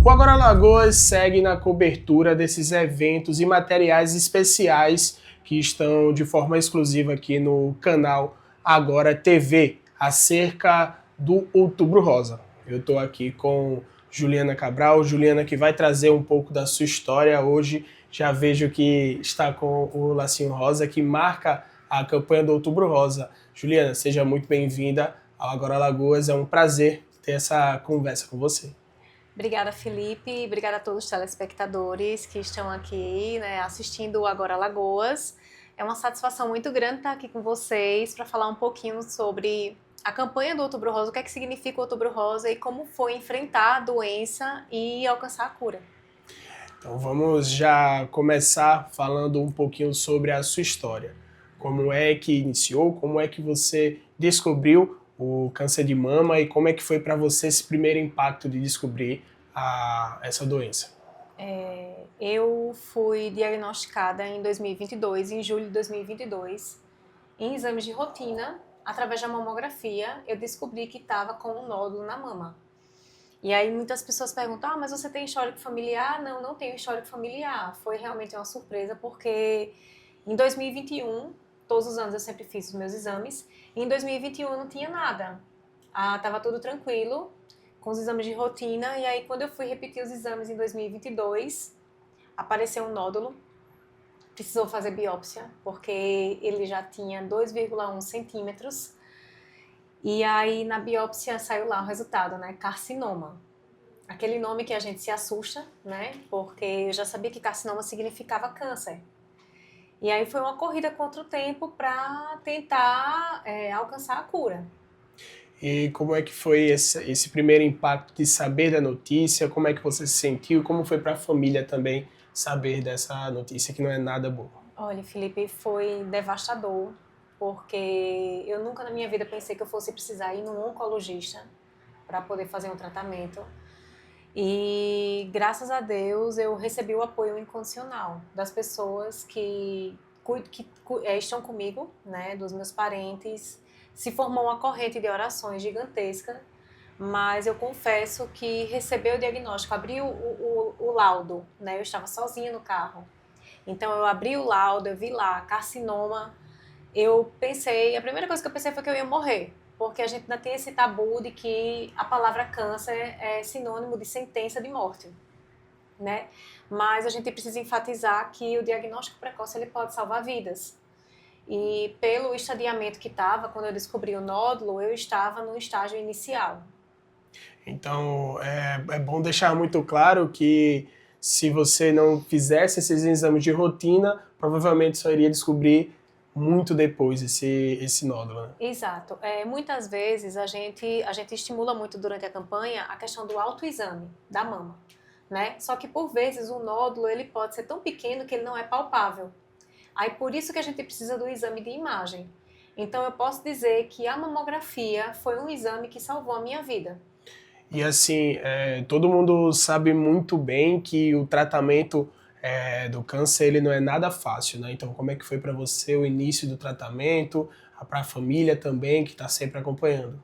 O Agora Lagoas segue na cobertura desses eventos e materiais especiais que estão de forma exclusiva aqui no canal Agora TV, acerca do Outubro Rosa. Eu estou aqui com Juliana Cabral, Juliana que vai trazer um pouco da sua história hoje. Já vejo que está com o lacinho rosa, que marca a campanha do Outubro Rosa. Juliana, seja muito bem-vinda ao Agora Lagoas, é um prazer ter essa conversa com você. Obrigada, Felipe. Obrigada a todos os telespectadores que estão aqui, né, assistindo o Agora Lagoas. É uma satisfação muito grande estar aqui com vocês para falar um pouquinho sobre a campanha do Outubro Rosa, o que é que significa o Outubro Rosa e como foi enfrentar a doença e alcançar a cura. Então vamos já começar falando um pouquinho sobre a sua história. Como é que iniciou, como é que você descobriu o câncer de mama e como é que foi para você esse primeiro impacto de descobrir essa doença? Eu fui diagnosticada em 2022, em julho de 2022, em exames de rotina, através da mamografia, eu descobri que estava com um nódulo na mama. E aí muitas pessoas perguntam, mas você tem histórico familiar? Não, não tenho histórico familiar. Foi realmente uma surpresa, porque em 2021, todos os anos eu sempre fiz os meus exames, e em 2021 eu não tinha nada. Tava tudo tranquilo, com os exames de rotina, e aí quando eu fui repetir os exames em 2022, apareceu um nódulo, precisou fazer biópsia, porque ele já tinha 2,1 centímetros, e aí na biópsia saiu lá o resultado, né, carcinoma. Aquele nome que a gente se assusta, né? Porque eu já sabia que carcinoma significava câncer. E aí foi uma corrida contra o tempo para tentar alcançar a cura. E como é que foi esse primeiro impacto de saber da notícia? Como é que você se sentiu? Como foi para a família também saber dessa notícia que não é nada boa? Olha, Felipe, foi devastador, porque eu nunca na minha vida pensei que eu fosse precisar ir num oncologista para poder fazer um tratamento. E graças a Deus eu recebi o apoio incondicional das pessoas que estão comigo, né, dos meus parentes. Se formou uma corrente de orações gigantesca, mas eu confesso que receber o diagnóstico, abri o laudo, né, eu estava sozinha no carro. Então eu abri o laudo, eu vi lá carcinoma, a primeira coisa que eu pensei foi que eu ia morrer, porque a gente ainda tem esse tabu de que a palavra câncer é sinônimo de sentença de morte, né? Mas a gente precisa enfatizar que o diagnóstico precoce ele pode salvar vidas. E pelo estadiamento que estava, quando eu descobri o nódulo, eu estava no estágio inicial. Então, é bom deixar muito claro que se você não fizesse esses exames de rotina, provavelmente só iria descobrir muito depois esse nódulo, né? Exato. Muitas vezes a gente estimula muito durante a campanha a questão do autoexame da mama, né? Só que por vezes o nódulo ele pode ser tão pequeno que ele não é palpável. Aí por isso que a gente precisa do exame de imagem. Então eu posso dizer que a mamografia foi um exame que salvou a minha vida. E assim, todo mundo sabe muito bem que o tratamento do câncer ele não é nada fácil, né? Então, como é que foi para você o início do tratamento, para a família também que está sempre acompanhando?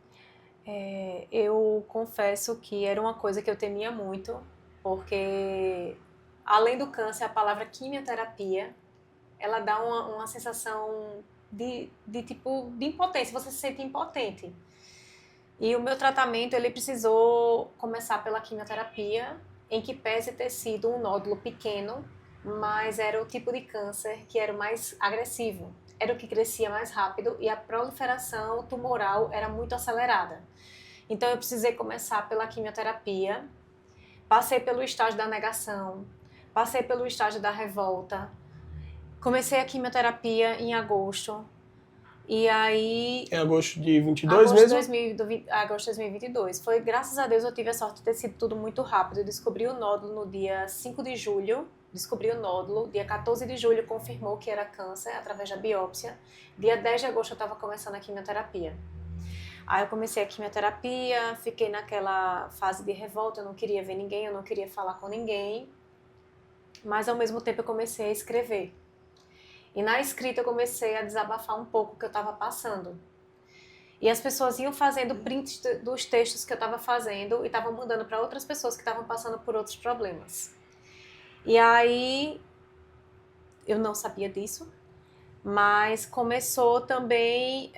Eu confesso que era uma coisa que eu temia muito, porque além do câncer, a palavra quimioterapia, ela dá uma sensação de tipo de impotência, você se sente impotente. E o meu tratamento, ele precisou começar pela quimioterapia, em que pese ter sido um nódulo pequeno, mas era o tipo de câncer que era o mais agressivo, era o que crescia mais rápido e a proliferação tumoral era muito acelerada. Então eu precisei começar pela quimioterapia, passei pelo estágio da negação, passei pelo estágio da revolta, comecei a quimioterapia em agosto, e aí Em agosto de 22 mesmo? agosto de 2022. Foi, graças a Deus, eu tive a sorte de ter sido tudo muito rápido. Eu descobri o nódulo no dia 5 de julho, descobri o nódulo. Dia 14 de julho confirmou que era câncer através da biópsia. Dia 10 de agosto eu estava começando a quimioterapia. Aí eu comecei a quimioterapia, fiquei naquela fase de revolta, eu não queria ver ninguém, eu não queria falar com ninguém. Mas ao mesmo tempo eu comecei a escrever. E na escrita eu comecei a desabafar um pouco o que eu estava passando. E as pessoas iam fazendo prints dos textos que eu estava fazendo e estavam mandando para outras pessoas que estavam passando por outros problemas. E aí, eu não sabia disso, mas começou também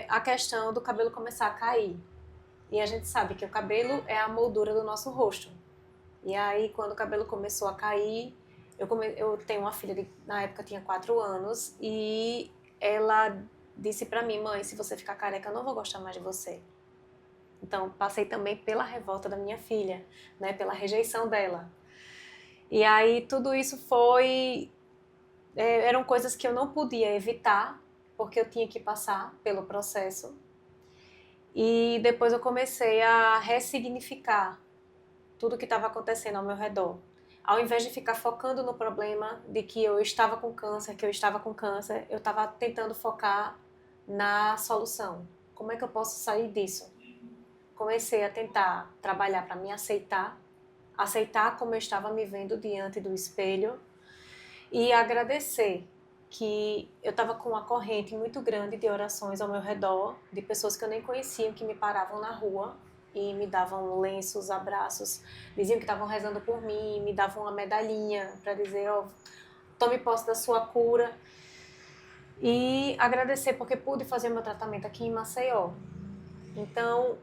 a questão do cabelo começar a cair. E a gente sabe que o cabelo é a moldura do nosso rosto. E aí, quando o cabelo começou a cair, eu tenho uma filha, na época tinha 4 anos, e ela disse pra mim: mãe, se você ficar careca, eu não vou gostar mais de você. Então, passei também pela revolta da minha filha, né, pela rejeição dela. E aí, tudo isso eram coisas que eu não podia evitar, porque eu tinha que passar pelo processo. E depois eu comecei a ressignificar tudo que estava acontecendo ao meu redor. Ao invés de ficar focando no problema de que eu estava com câncer, eu estava tentando focar na solução. Como é que eu posso sair disso? Comecei a tentar trabalhar para me aceitar como eu estava me vendo diante do espelho e agradecer que eu estava com uma corrente muito grande de orações ao meu redor, de pessoas que eu nem conhecia, que me paravam na rua e me davam lenços, abraços, diziam que estavam rezando por mim, me davam uma medalhinha para dizer, ó, tome posse da sua cura. E agradecer porque pude fazer meu tratamento aqui em Maceió. Então,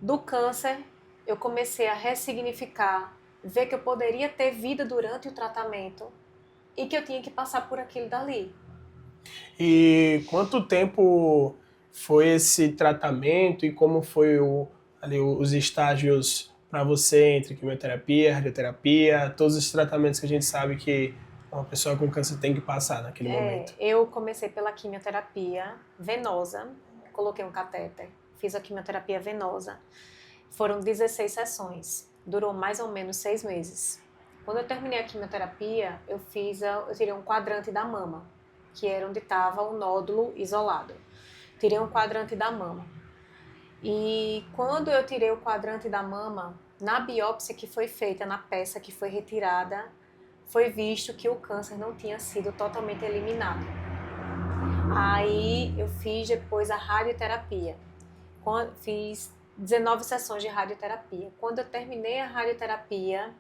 do câncer, eu comecei a ressignificar, ver que eu poderia ter vida durante o tratamento e que eu tinha que passar por aquilo dali. E quanto tempo foi esse tratamento e como foi ali, os estágios para você entre quimioterapia, radioterapia, todos os tratamentos que a gente sabe que uma pessoa com câncer tem que passar naquele momento? Eu comecei pela quimioterapia venosa, coloquei um catéter, fiz a quimioterapia venosa. Foram 16 sessões, durou mais ou menos 6 meses. Quando eu terminei a quimioterapia, eu tirei um quadrante da mama, que era onde estava o nódulo isolado. Tirei um quadrante da mama. E quando eu tirei o quadrante da mama, na biópsia que foi feita, na peça que foi retirada, foi visto que o câncer não tinha sido totalmente eliminado. Aí eu fiz depois a radioterapia. Fiz 19 sessões de radioterapia. Quando eu terminei a radioterapia,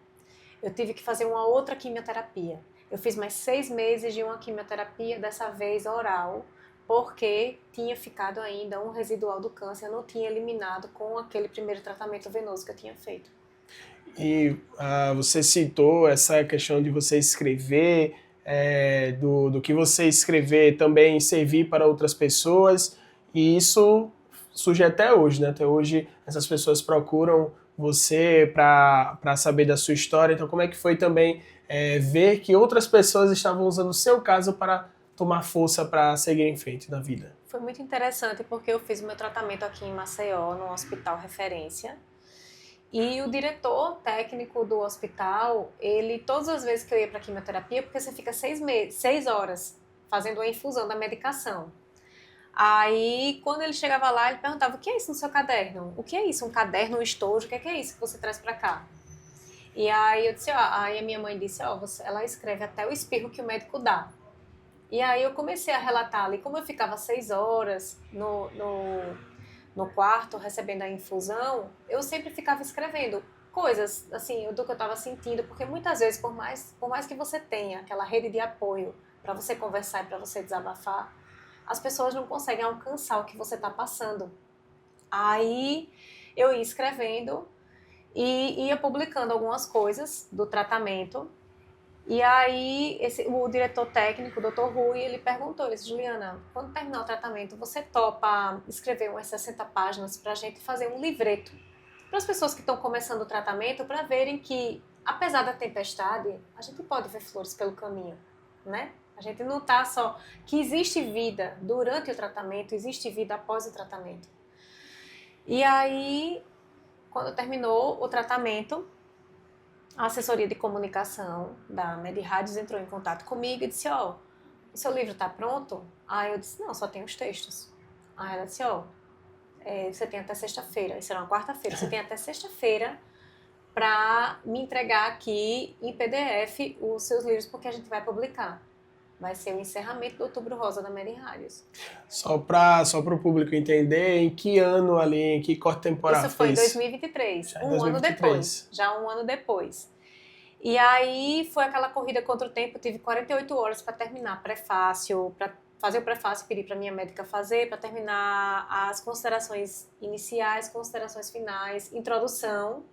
eu tive que fazer uma outra quimioterapia. Eu fiz mais 6 meses de uma quimioterapia, dessa vez oral, porque tinha ficado ainda um residual do câncer, eu não tinha eliminado com aquele primeiro tratamento venoso que eu tinha feito. E você citou essa questão de você escrever, do que você escrever também servir para outras pessoas, e isso surge até hoje, né? Até hoje essas pessoas procuram você para saber da sua história. Então, como é que foi também ver que outras pessoas estavam usando o seu caso para tomar força para seguir em frente na vida? Foi muito interessante porque eu fiz o meu tratamento aqui em Maceió, num hospital referência. E o diretor técnico do hospital, ele, todas as vezes que eu ia para quimioterapia, porque você fica 6 horas fazendo a infusão da medicação. Aí, quando ele chegava lá, ele perguntava: o que é isso no seu caderno? O que é isso? Um caderno, um estojo? O que é isso que você traz para cá? E aí eu disse, aí a minha mãe disse, ela escreve até o espirro que o médico dá. E aí eu comecei a relatar ali, como eu ficava 6 horas no quarto recebendo a infusão, eu sempre ficava escrevendo coisas assim do que eu estava sentindo, porque muitas vezes, por mais que você tenha aquela rede de apoio para você conversar e para você desabafar, as pessoas não conseguem alcançar o que você está passando. Aí eu ia escrevendo e ia publicando algumas coisas do tratamento. E aí o diretor técnico, o Dr. Rui, ele perguntou, ele disse, Juliana, quando terminar o tratamento, você topa escrever umas 60 páginas para a gente fazer um livreto para as pessoas que estão começando o tratamento, para verem que, apesar da tempestade, a gente pode ver flores pelo caminho, né? A gente não está só... que existe vida durante o tratamento, existe vida após o tratamento. E aí, quando terminou o tratamento, a assessoria de comunicação da Mediradios entrou em contato comigo e disse, o seu livro está pronto? Aí eu disse, não, só tem os textos. Aí ela disse, você tem até sexta-feira, isso era uma quarta-feira, você tem até sexta-feira para me entregar aqui em PDF os seus livros, porque a gente vai publicar. Vai ser o encerramento do Outubro Rosa da Mary Harris. Só para o público entender, em que ano ali, em que corte temporal isso foi em isso? 2023, Já em um 2023. ano depois. Já um ano depois. E aí foi aquela corrida contra o tempo, tive 48 horas para terminar prefácio, para fazer o prefácio, pedi para minha médica fazer, para terminar as considerações iniciais, considerações finais, introdução.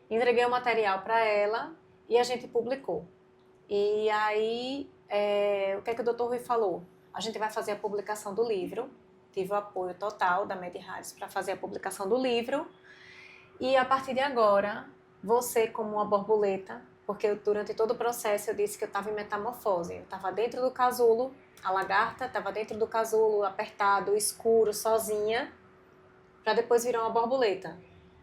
Entreguei o material para ela e a gente publicou. E aí, o que é que o Dr. Rui falou? A gente vai fazer a publicação do livro. Tive o apoio total da Mary Harris para fazer a publicação do livro. E a partir de agora, você como uma borboleta, porque durante todo o processo eu disse que eu estava em metamorfose. Eu estava dentro do casulo, a lagarta estava dentro do casulo, apertado, escuro, sozinha, para depois virar uma borboleta.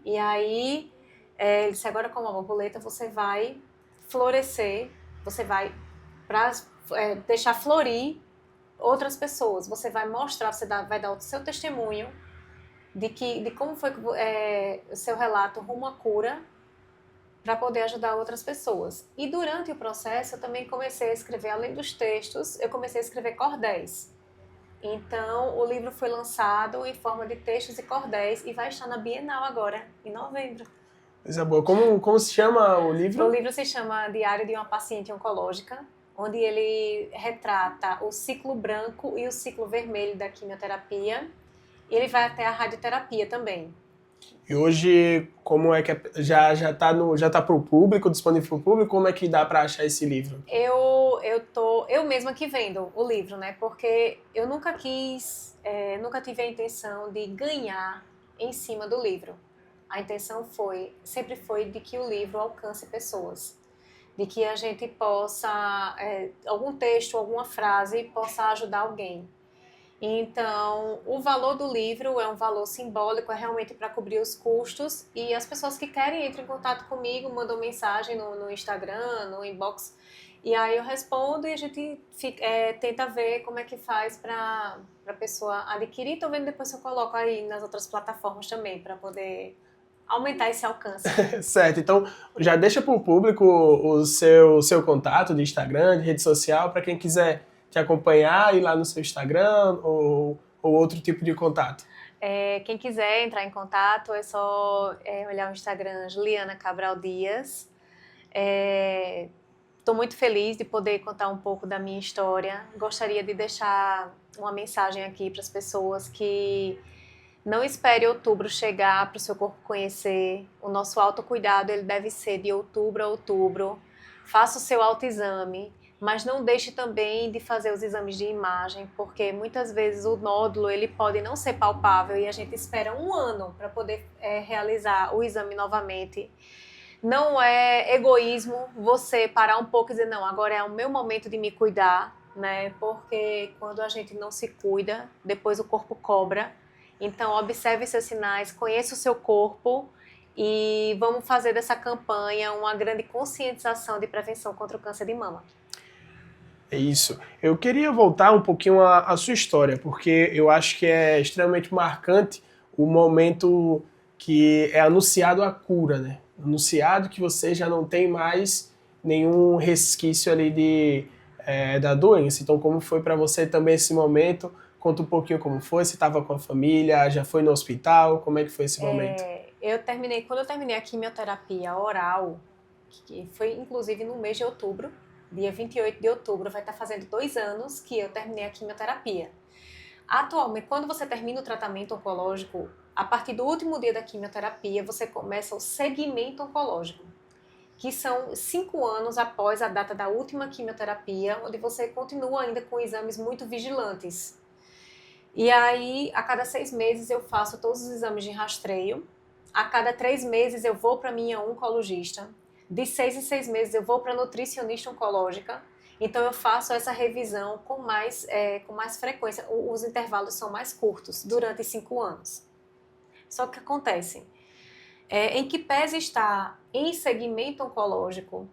E aí, ele disse, agora como uma borboleta você vai florescer, você vai deixar florir outras pessoas, você vai mostrar, vai dar o seu testemunho de como foi o seu relato rumo à cura para poder ajudar outras pessoas. E durante o processo eu também comecei a escrever, além dos textos, eu comecei a escrever cordéis. Então o livro foi lançado em forma de textos e cordéis e vai estar na Bienal agora, em novembro. Coisa boa. Como se chama o livro? O livro se chama Diário de uma Paciente Oncológica, onde ele retrata o ciclo branco e o ciclo vermelho da quimioterapia. E ele vai até a radioterapia também. E hoje, como é que já tá para o público, disponível para o público? Como é que dá para achar esse livro? Eu mesma que vendo o livro, né? Porque eu nunca tive a intenção de ganhar em cima do livro. A intenção sempre foi de que o livro alcance pessoas, de que a gente possa, algum texto, alguma frase possa ajudar alguém. Então, o valor do livro é um valor simbólico, é realmente para cobrir os custos, e as pessoas que querem entram em contato comigo, mandam mensagem no Instagram, no inbox, e aí eu respondo e a gente tenta ver como é que faz para a pessoa adquirir. Estou vendo depois se eu coloco aí nas outras plataformas também, para poder aumentar esse alcance. Certo, então já deixa para o público o seu contato de Instagram, de rede social, para quem quiser te acompanhar, ir lá no seu Instagram ou outro tipo de contato. Quem quiser entrar em contato é só olhar o Instagram Juliana Cabral Dias. Estou muito feliz de poder contar um pouco da minha história. Gostaria de deixar uma mensagem aqui para as pessoas que não espere outubro chegar para o seu corpo conhecer. O nosso autocuidado ele deve ser de outubro a outubro. Faça o seu autoexame, mas não deixe também de fazer os exames de imagem, porque muitas vezes o nódulo ele pode não ser palpável e a gente espera um ano para poder realizar o exame novamente. Não é egoísmo você parar um pouco e dizer, não, agora é o meu momento de me cuidar, né? Porque quando a gente não se cuida, depois o corpo cobra. Então, observe seus sinais, conheça o seu corpo e vamos fazer dessa campanha uma grande conscientização de prevenção contra o câncer de mama. É isso. Eu queria voltar um pouquinho à sua história, porque eu acho que é extremamente marcante o momento que é anunciado a cura, né? Anunciado que você já não tem mais nenhum resquício ali da doença. Então, como foi para você também esse momento? Conta um pouquinho como foi, você estava com a família, já foi no hospital, como é que foi esse momento? Quando eu terminei a quimioterapia oral, que foi inclusive no mês de outubro, dia 28 de outubro, vai estar fazendo 2 anos que eu terminei a quimioterapia. Atualmente, quando você termina o tratamento oncológico, a partir do último dia da quimioterapia, você começa o segmento oncológico, que são 5 anos após a data da última quimioterapia, onde você continua ainda com exames muito vigilantes. E aí, a cada 6 meses eu faço todos os exames de rastreio, a cada 3 meses eu vou para minha oncologista, de 6 em 6 meses eu vou para a nutricionista oncológica, então eu faço essa revisão com mais frequência, os intervalos são mais curtos, durante 5 anos. Só que acontece, em que pese estar em segmento oncológico,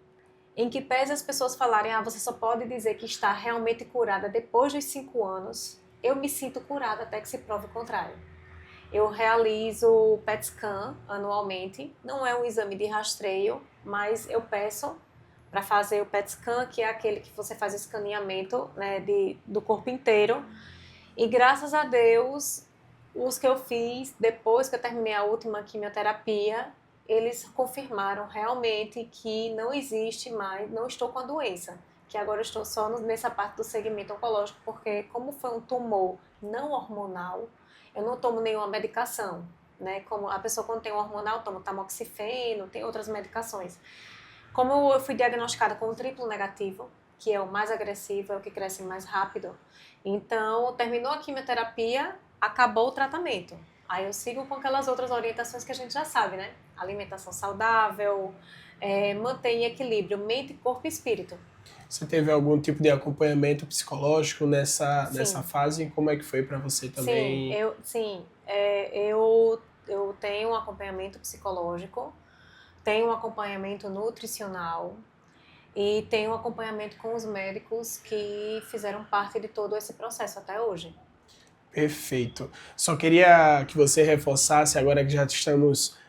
em que pese as pessoas falarem, você só pode dizer que está realmente curada depois dos 5 anos, eu me sinto curada até que se prove o contrário. Eu realizo o PET scan anualmente, não é um exame de rastreio, mas eu peço para fazer o PET scan, que é aquele que você faz o escaneamento, né, do corpo inteiro. E graças a Deus, os que eu fiz depois que eu terminei a última quimioterapia, eles confirmaram realmente que não existe mais, não estou com a doença, que agora eu estou só nessa parte do segmento oncológico, porque como foi um tumor não hormonal, eu não tomo nenhuma medicação, né? Como a pessoa quando tem um hormonal toma tamoxifeno, tem outras medicações. Como eu fui diagnosticada com um triplo negativo, que é o mais agressivo, é o que cresce mais rápido, então terminou a quimioterapia, acabou o tratamento. Aí eu sigo com aquelas outras orientações que a gente já sabe, né? Alimentação saudável, manter em equilíbrio mente, corpo e espírito. Você teve algum tipo de acompanhamento psicológico nessa fase? Como é que foi para você também? Eu tenho um acompanhamento psicológico, tenho um acompanhamento nutricional e tenho um acompanhamento com os médicos que fizeram parte de todo esse processo até hoje. Perfeito. Só queria que você reforçasse, agora que já estamos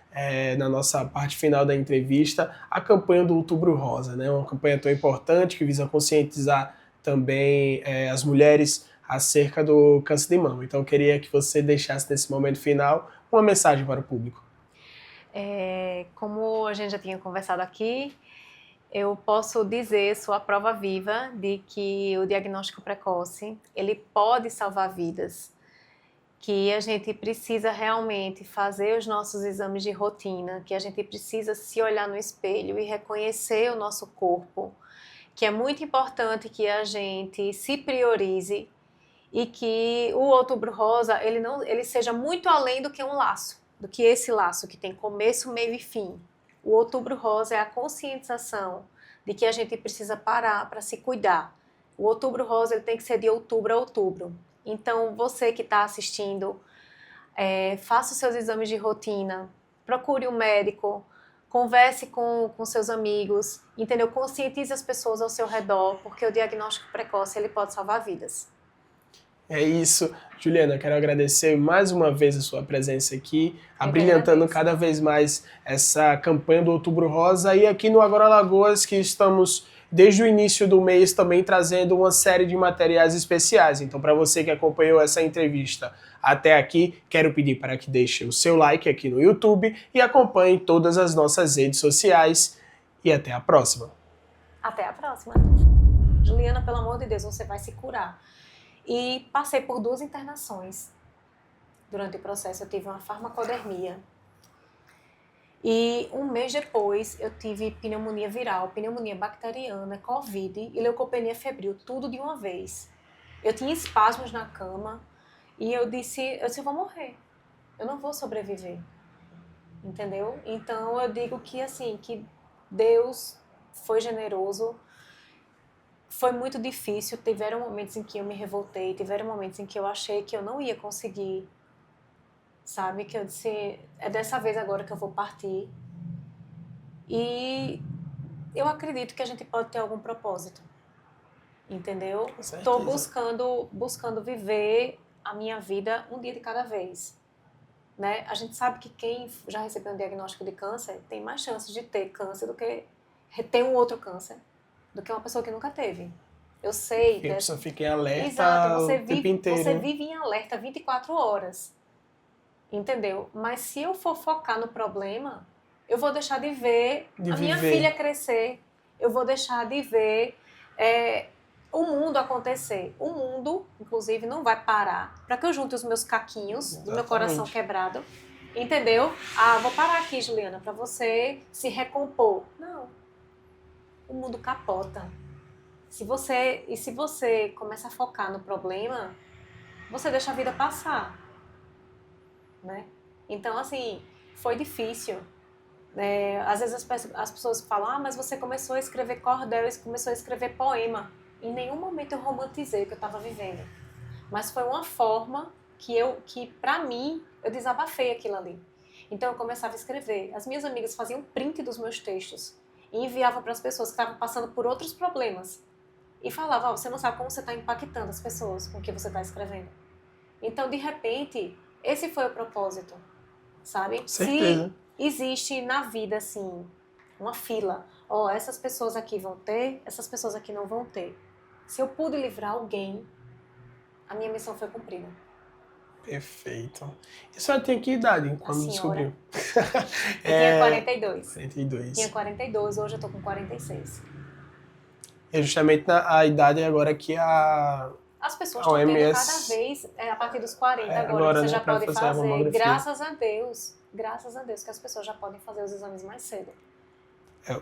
na nossa parte final da entrevista, a campanha do Outubro Rosa, né? Uma campanha tão importante que visa conscientizar também as mulheres acerca do câncer de mama. Então, eu queria que você deixasse nesse momento final uma mensagem para o público. Como a gente já tinha conversado aqui, eu posso dizer, sou a prova viva de que o diagnóstico precoce, ele pode salvar vidas, que a gente precisa realmente fazer os nossos exames de rotina, que a gente precisa se olhar no espelho e reconhecer o nosso corpo, que é muito importante que a gente se priorize e que o Outubro Rosa, ele seja muito além do que um laço, do que esse laço que tem começo, meio e fim. O Outubro Rosa é a conscientização de que a gente precisa parar para se cuidar. O Outubro Rosa ele tem que ser de outubro a outubro. Então, você que está assistindo, faça os seus exames de rotina, procure um médico, converse com seus amigos, entendeu? Conscientize as pessoas ao seu redor, porque o diagnóstico precoce ele pode salvar vidas. É isso. Juliana, quero agradecer mais uma vez a sua presença aqui, abrilhantando cada vez mais essa campanha do Outubro Rosa e aqui no Agora Alagoas, que estamos desde o início do mês também trazendo uma série de materiais especiais. Então, para você que acompanhou essa entrevista até aqui, quero pedir para que deixe o seu like aqui no YouTube e acompanhe todas as nossas redes sociais. E até a próxima. Até a próxima. Juliana, pelo amor de Deus, você vai se curar. E passei por 2 internações durante o processo. Eu tive uma farmacodermia. E um mês depois eu tive pneumonia viral, pneumonia bacteriana, Covid e leucopenia febril, tudo de uma vez. Eu tinha espasmos na cama e eu disse, eu vou morrer, eu não vou sobreviver, entendeu? Então eu digo que assim, que Deus foi generoso, foi muito difícil, tiveram momentos em que eu me revoltei, tiveram momentos em que eu achei que eu não ia conseguir, sabe? Que eu disse, é dessa vez agora que eu vou partir. E eu acredito que a gente pode ter algum propósito, entendeu? Estou buscando viver a minha vida um dia de cada vez, né? A gente sabe que quem já recebeu um diagnóstico de câncer tem mais chances de ter câncer do que ter um outro câncer, do que uma pessoa que nunca teve. Eu sei. Porque a pessoa fica em alerta. Exato, o tempo inteiro. Você vive em alerta 24 horas. Entendeu? Mas se eu for focar no problema, eu vou deixar de ver a minha filha crescer, eu vou deixar de ver o mundo acontecer. O mundo, inclusive, não vai parar para que eu junte os meus caquinhos do meu coração quebrado. Entendeu? Ah, vou parar aqui, Juliana, para você se recompor. Não. O mundo capota. Se você começa a focar no problema, você deixa a vida passar. Né? Então, assim, foi difícil. Às vezes as pessoas falam, mas você começou a escrever cordel, começou a escrever poema. Em nenhum momento eu romantizei o que eu estava vivendo. Mas foi uma forma que para mim, eu desabafei aquilo ali. Então eu começava a escrever. As minhas amigas faziam print dos meus textos e enviavam para as pessoas que estavam passando por outros problemas. E falavam, você não sabe como você está impactando as pessoas com o que você está escrevendo. Então, de repente, esse foi o propósito, sabe? Certeza. Se existe na vida, assim, uma fila. Ó, essas pessoas aqui vão ter, essas pessoas aqui não vão ter. Se eu pude livrar alguém, a minha missão foi cumprida. Perfeito. E a senhora tinha que idade quando senhora. descobriu? Eu tinha 42. 42. Tinha 42, hoje eu tô com 46. É justamente a idade agora que As pessoas a estão tendo OMS cada vez, a partir dos 40 agora, agora, você né, já pra pode fazer a fazer. mamografia. Graças a Deus que as pessoas já podem fazer os exames mais cedo.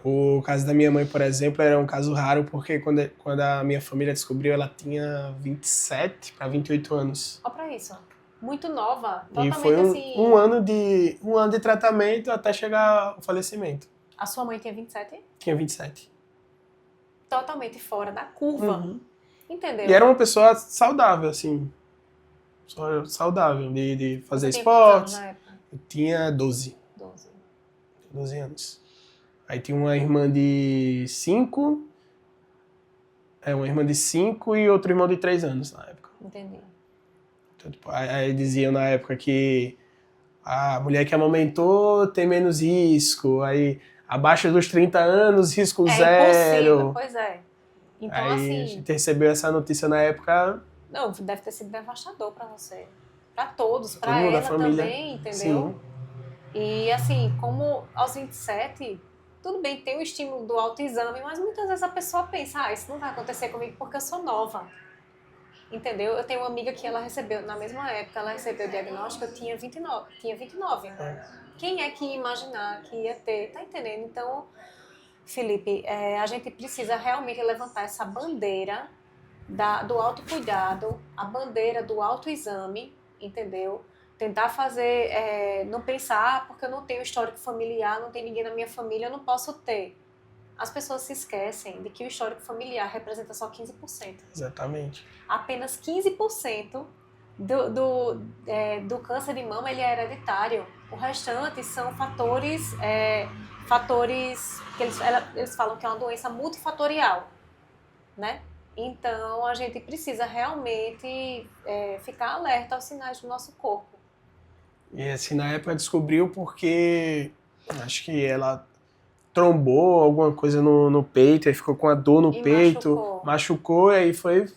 O caso da minha mãe, por exemplo, era um caso raro porque quando a minha família descobriu, ela tinha 27 para 28 anos. Olha pra isso. Muito nova. E Totalmente foi assim. um ano de tratamento até chegar ao falecimento. A sua mãe tinha 27? Tinha 27. Totalmente fora da curva. Uhum. Entendeu? E era uma pessoa saudável, assim. Só saudável, de fazer Você tinha quantos anos esportes. na época? Eu tinha 12. 12. Anos. Aí tinha uma irmã de 5. Uma irmã de 5 e outro irmão de 3 anos na época. Entendi. Então, tipo, aí diziam na época que a mulher que amamentou tem menos risco, aí abaixo dos 30 anos, risco zero. Impossível, pois é. Então, aí assim... a gente recebeu essa notícia na época. Não, deve ter sido devastador pra você. Pra todos, Todo pra mundo, a ela família. também, entendeu? Sim. E assim, como aos 27, tudo bem, tem o estímulo do autoexame, mas muitas vezes a pessoa pensa, isso não vai acontecer comigo porque eu sou nova. Entendeu? Eu tenho uma amiga que ela recebeu, na mesma época, ela recebeu o diagnóstico, eu tinha 29. Quem é que ia imaginar que ia ter? Tá entendendo? Então, Felipe, a gente precisa realmente levantar essa bandeira do autocuidado, a bandeira do autoexame, entendeu? Tentar fazer, não pensar, porque eu não tenho histórico familiar, não tem ninguém na minha família, eu não posso ter. As pessoas se esquecem de que o histórico familiar representa só 15%. Exatamente. Apenas 15% do câncer de mama ele é hereditário. O restante são fatores que eles falam que é uma doença multifatorial, né? Então, a gente precisa realmente ficar alerta aos sinais do nosso corpo. E assim, na época descobriu porque acho que ela trombou alguma coisa no peito, aí ficou com a dor no peito, machucou, e aí foi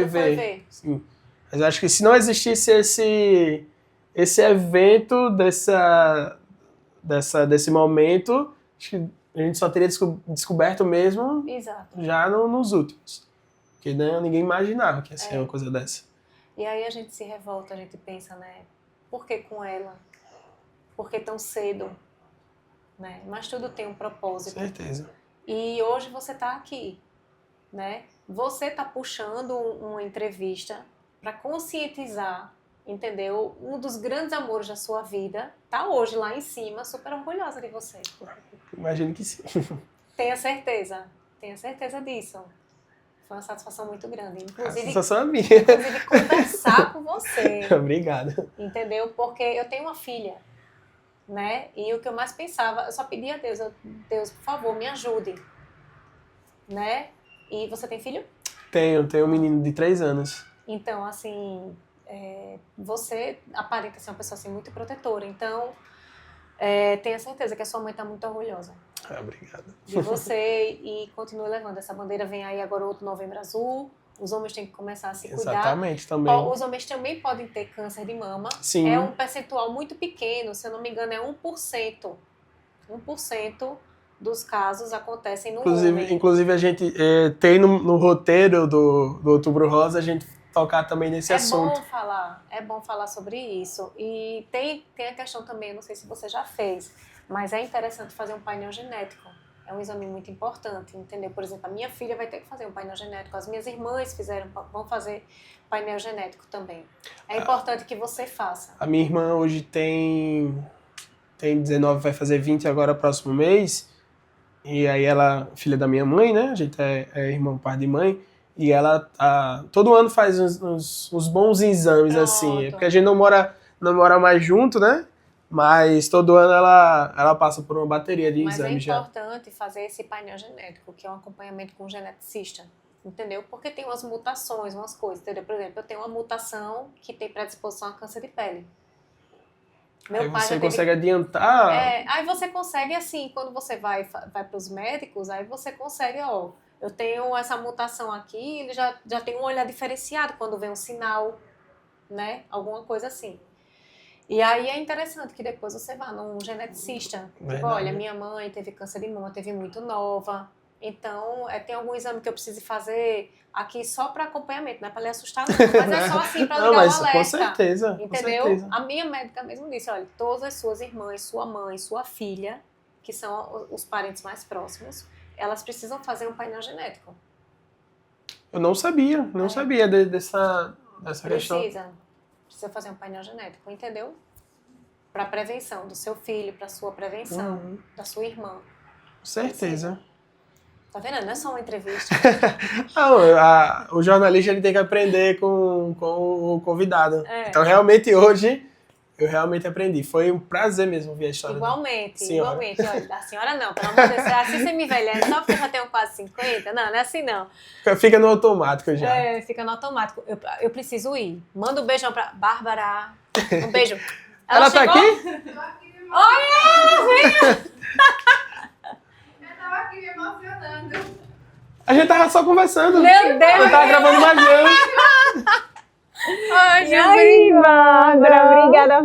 ver. Sim. Mas acho que se não existisse esse evento desse momento, acho que a gente só teria descoberto mesmo. Exato. Já nos últimos. Porque ninguém imaginava que ia ser uma coisa dessa. E aí a gente se revolta, a gente pensa, né? Por que com ela? Por que tão cedo? Né? Mas tudo tem um propósito. Certeza. E hoje você está aqui, né? Você está puxando uma entrevista para conscientizar, entendeu? Um dos grandes amores da sua vida está hoje lá em cima, super orgulhosa de você. Imagino que sim. Tenha certeza disso. Foi uma satisfação muito grande. Inclusive, a sensação é minha. Inclusive conversar com você. Obrigado. Entendeu? Porque eu tenho uma filha, né? E o que eu mais pensava, eu só pedia a Deus, Deus, por favor, me ajude, né? E você tem filho? Tenho um menino de 3 anos. Então, assim, você aparenta ser uma pessoa assim, muito protetora. Então, tenha certeza que a sua mãe está muito orgulhosa. Obrigado. De você e continue levando essa bandeira. Vem aí agora outro Novembro Azul. Os homens têm que começar a se cuidar. Exatamente, também. Os homens também podem ter câncer de mama. Sim. É um percentual muito pequeno, se eu não me engano, é 1%. 1% dos casos acontecem no homem. Inclusive, a gente tem no roteiro do Outubro Rosa, a gente tocar também nesse assunto. É bom falar sobre isso. E tem a questão também, não sei se você já fez, mas é interessante fazer um painel genético. É um exame muito importante, entendeu? Por exemplo, a minha filha vai ter que fazer um painel genético, as minhas irmãs vão fazer painel genético também. É importante que você faça. A minha irmã hoje tem 19, vai fazer 20 agora próximo mês. E aí ela, filha da minha mãe, né? A gente é irmão, par de mãe. E ela todo ano faz uns bons exames. Pronto. Assim. Porque a gente não mora mais junto, né? Mas todo ano ela passa por uma bateria de exames já. Mas é importante fazer esse painel genético, que é um acompanhamento com um geneticista, entendeu? Porque tem umas mutações, umas coisas, entendeu? Por exemplo, eu tenho uma mutação que tem predisposição a câncer de pele. Aí você consegue adiantar. Aí você consegue, assim, quando você vai para os médicos, aí você consegue, ó, eu tenho essa mutação aqui, ele já tem um olhar diferenciado quando vem um sinal, né? Alguma coisa assim. E aí é interessante que depois você vá num geneticista. Tipo, olha, minha mãe teve câncer de mama, teve muito nova. Então, tem algum exame que eu preciso fazer aqui só para acompanhamento, não é para lhe assustar não, mas é só assim para ligar o alerta. Com certeza, entendeu? Com certeza. A minha médica mesmo disse, olha, todas as suas irmãs, sua mãe, sua filha, que são os parentes mais próximos, elas precisam fazer um painel genético. Eu não sabia dessa questão. Precisa fazer um painel genético, entendeu? Para prevenção do seu filho, para sua prevenção, da sua irmã. Com certeza. Tá vendo? Não é só uma entrevista. Não, o jornalista ele tem que aprender com o convidado. Então, realmente, hoje, eu realmente aprendi. Foi um prazer mesmo ver a história. Igualmente. Olha, a senhora não, pelo amor de Deus. Assim você me envelhece, só porque eu já tenho quase 50. Não é assim não. Fica no automático já. Fica no automático. Eu preciso ir. Manda um beijão pra Bárbara. Um beijo. Ela tá aqui? Eu aqui me emocionando. Olha! Eu tava aqui me emocionando. A gente tava só conversando. Meu Deus! Eu tava gravando mais não. Ai, Bárbara, obrigada.